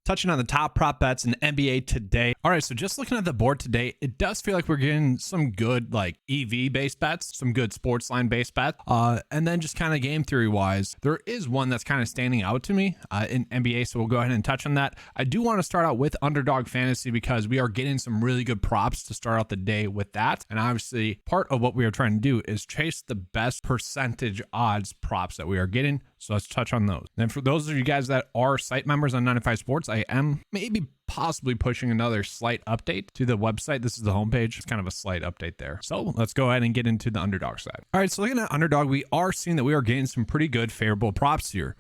touching on the top prop bets in the NBA today. All right, so just looking at the board today, it does feel like we're getting some good like EV based bets, some good sports line based bets, and then just kind of game theory wise, there is one that's kind of standing out to me in NBA, so we'll go ahead and touch on that. I do want to start out with Underdog Fantasy because we are getting some really good props to start out the day with that, and obviously part of what we are trying to do is chase the best percentage odds props that we are getting. So let's touch on those. And for those of you guys that are site members on 95 Sports, I am maybe possibly pushing another slight update to the website. This is the homepage. It's kind of a slight update there. So let's go ahead and get into the Underdog side. All right, so looking at Underdog, we are seeing that we are getting some pretty good favorable props here.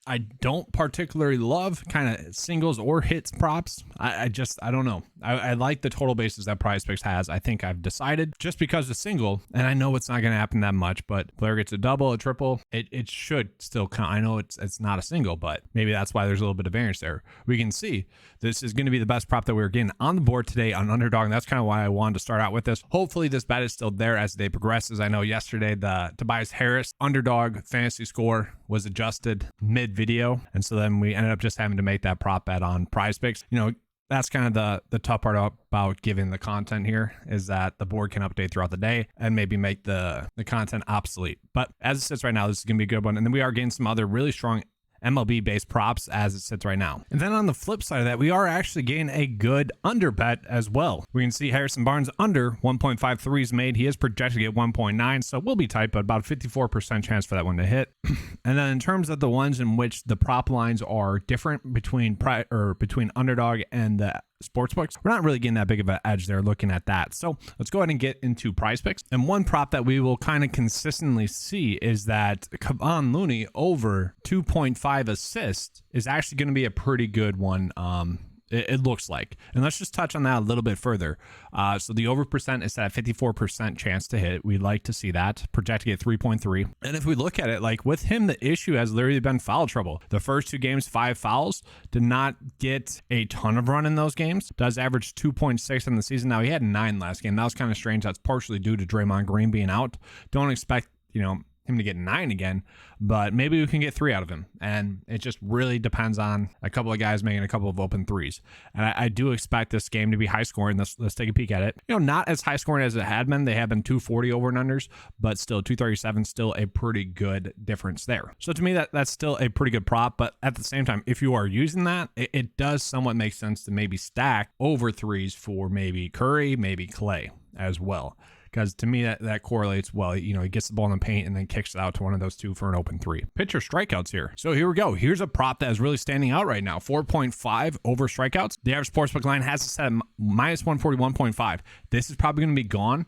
I don't particularly love kind of singles or hits props. I don't know. I like the total bases that PrizePicks has. I think I've decided just because the single, and I know it's not going to happen that much, but player gets a double, a triple, it should still count. I know it's not a single, but maybe that's why there's a little bit of variance there. We can see this is going to be the best prop that we're getting on the board today on Underdog, and that's kind of why I wanted to start out with this. Hopefully this bet is still there as the day progresses. I know yesterday the Tobias Harris Underdog fantasy score was adjusted mid-video, and so then we ended up just having to make that prop bet on PrizePicks. You know, that's kind of the tough part about giving the content here is that the board can update throughout the day and maybe make the content obsolete. But as it sits right now, this is going to be a good one. And then we are getting some other really strong MLB based props as it sits right now. And then on the flip side of that, we are actually getting a good under bet as well. We can see Harrison Barnes under 1.5 threes made. He is projected to get 1.9, so it will be tight, but about a 54% chance for that one to hit. And then in terms of the ones in which the prop lines are different between Underdog and the sportsbooks, we're not really getting that big of an edge there looking at that. So let's go ahead and get into PrizePicks. And one prop that we will kind of consistently see is that Kevon Looney over 2.5 assists is actually going to be a pretty good one. It looks like. And let's just touch on that a little bit further. So the over percent is at 54% chance to hit. We'd like to see that. Project to get 3.3. And if we look at it, like with him, the issue has literally been foul trouble. The first two games, 5 fouls. Did not get a ton of run in those games. Does average 2.6 in the season. Now, he had 9 last game. That was kind of strange. That's partially due to Draymond Green being out. Don't expect, him to get 9 again, but maybe we can get 3 out of him. And it just really depends on a couple of guys making a couple of open threes. And I do expect this game to be high scoring. Let's take a peek at it. Not as high scoring as it had been. They have been 240 over and unders, but still 237, still a pretty good difference there. So to me, that's still a pretty good prop. But at the same time, if you are using that, it does somewhat make sense to maybe stack over threes for maybe Curry, maybe Clay as well. Because to me, that correlates well. He gets the ball in the paint and then kicks it out to one of those two for an open 3. Pitcher strikeouts here. So here we go. Here's a prop that is really standing out right now. 4.5 over strikeouts. The average sportsbook line has it set at minus 141.5. This is probably going to be gone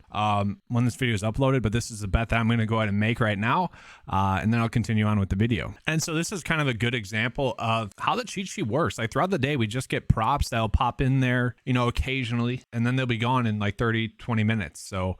when this video is uploaded, but this is a bet that I'm going to go ahead and make right now, and then I'll continue on with the video. And so this is kind of a good example of how the cheat sheet works. Like throughout the day, we just get props that'll pop in there, occasionally, and then they'll be gone in like 30, 20 minutes. So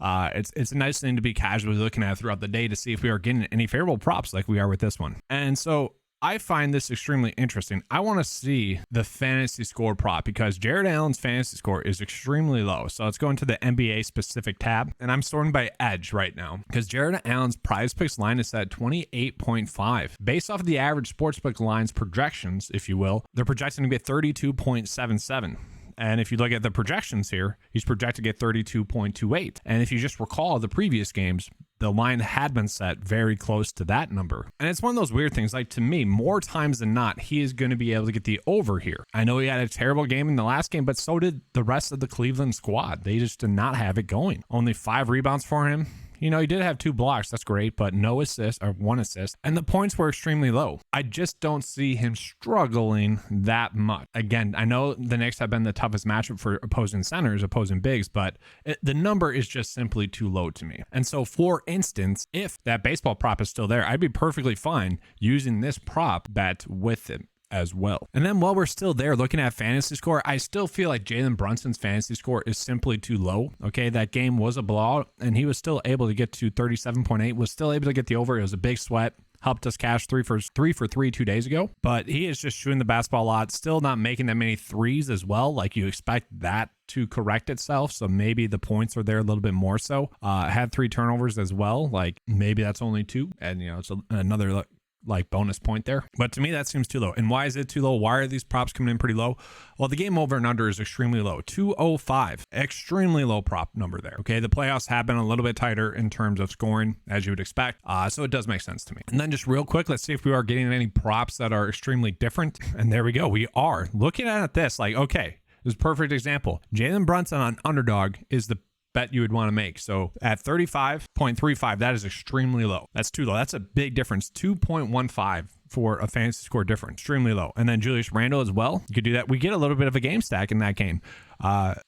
it's a nice thing to be casually looking at throughout the day to see if we are getting any favorable props like we are with this one. And so I find this extremely interesting. I want to see the fantasy score prop because Jared Allen's fantasy score is extremely low. So let's go into the NBA specific tab, and I'm sorting by edge right now because Jared Allen's PrizePicks line is set at 28.5. Based off of the average sportsbook lines projections, if you will, they're projecting to get 32.77. And if you look at the projections here, he's projected to get 32.28. And if you just recall the previous games, the line had been set very close to that number. And it's one of those weird things. Like to me, more times than not, he is going to be able to get the over here. I know he had a terrible game in the last game, but so did the rest of the Cleveland squad. They just did not have it going. Only 5 rebounds for him. He did have 2 blocks. That's great, but no assist or 1 assist. And the points were extremely low. I just don't see him struggling that much. Again, I know the Knicks have been the toughest matchup for opposing centers, opposing bigs, but the number is just simply too low to me. And so, for instance, if that baseball prop is still there, I'd be perfectly fine using this prop bet with it as well. And then while we're still there looking at fantasy score, I still feel like Jalen Brunson's fantasy score is simply too low. Okay, that game was a blowout and he was still able to get to 37.8, was still able to get the over. It was a big sweat. Helped us cash 3 for 3 2 days ago, but he is just shooting the basketball a lot, still not making that many threes as well. Like you expect that to correct itself. So maybe the points are there a little bit more so. Had 3 turnovers as well. Like maybe that's only 2. And, it's another like bonus point there. But to me, that seems too low. And why is it too low? Why are these props coming in pretty low? Well, the game over and under is extremely low. 205, extremely low prop number there. Okay, the playoffs have been a little bit tighter in terms of scoring, as you would expect. So it does make sense to me. And then just real quick, let's see if we are getting any props that are extremely different. And there we go. We are looking at this like, okay, this is a perfect example. Jalen Brunson on underdog is the bet you would want to make. So at 35.35, that is extremely low. That's too low. That's a big difference. 2.15 for a fantasy score difference. Extremely low. And then Julius Randle as well. You could do that. We get a little bit of a game stack in that game.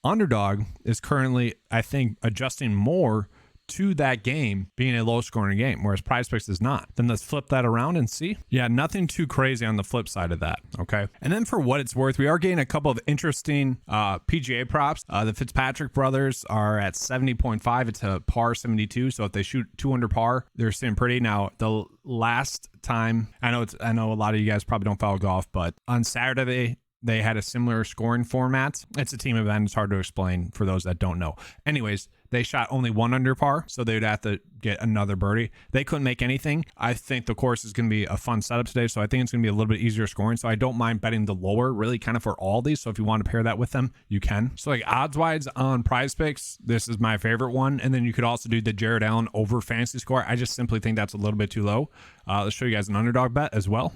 Underdog is currently, I think, adjusting more to that game being a low scoring game, whereas PrizePicks is not. Then let's flip that around and see. Yeah, nothing too crazy on the flip side of that. Okay. And then for what it's worth, we are getting a couple of interesting PGA props. The Fitzpatrick brothers are at 70.5. It's a par 72. So if they shoot 2 under par, they're sitting pretty. Now, the last time, I know a lot of you guys probably don't follow golf, but on Saturday, they had a similar scoring format. It's a team event. It's hard to explain for those that don't know. Anyways, they shot only 1 under par, so they'd have to get another birdie. They couldn't make anything. I think the course is going to be a fun setup today, so I think it's going to be a little bit easier scoring. So I don't mind betting the lower, really kind of for all these. So if you want to pair that with them, you can. So like odds-wise on PrizePicks, this is my favorite one. And then you could also do the Jared Allen over fantasy score. I just simply think that's a little bit too low. Let's show you guys an underdog bet as well.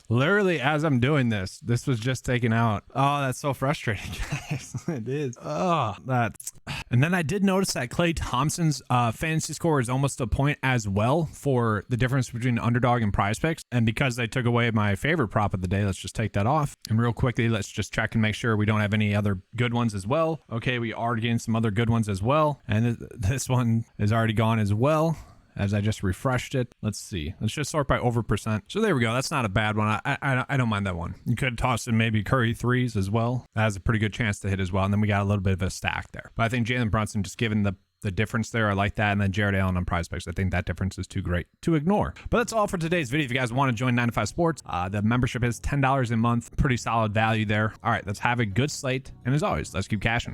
Literally, as I'm doing this was just taken out. Oh, that's so frustrating, guys. It is. Oh, that's... And then I did notice that Klay Thompson's fantasy score is almost a point as well for the difference between underdog and PrizePicks. And because they took away my favorite prop of the day, let's just take that off. And real quickly, let's just check and make sure we don't have any other good ones as well. Okay, we are getting some other good ones as well. And this one is already gone as well, as I just refreshed it. Let's see. Let's just sort by over percent. So there we go. That's not a bad one. I don't mind that one. You could toss in maybe Curry threes as well. That has a pretty good chance to hit as well. And then we got a little bit of a stack there. But I think Jalen Brunson, just given the difference there, I like that. And then Jared Allen on PrizePicks, I think that difference is too great to ignore. But that's all for today's video. If you guys want to join 9 to 5 Sports, the membership is $10 a month. Pretty solid value there. All right, let's have a good slate. And as always, let's keep cashing.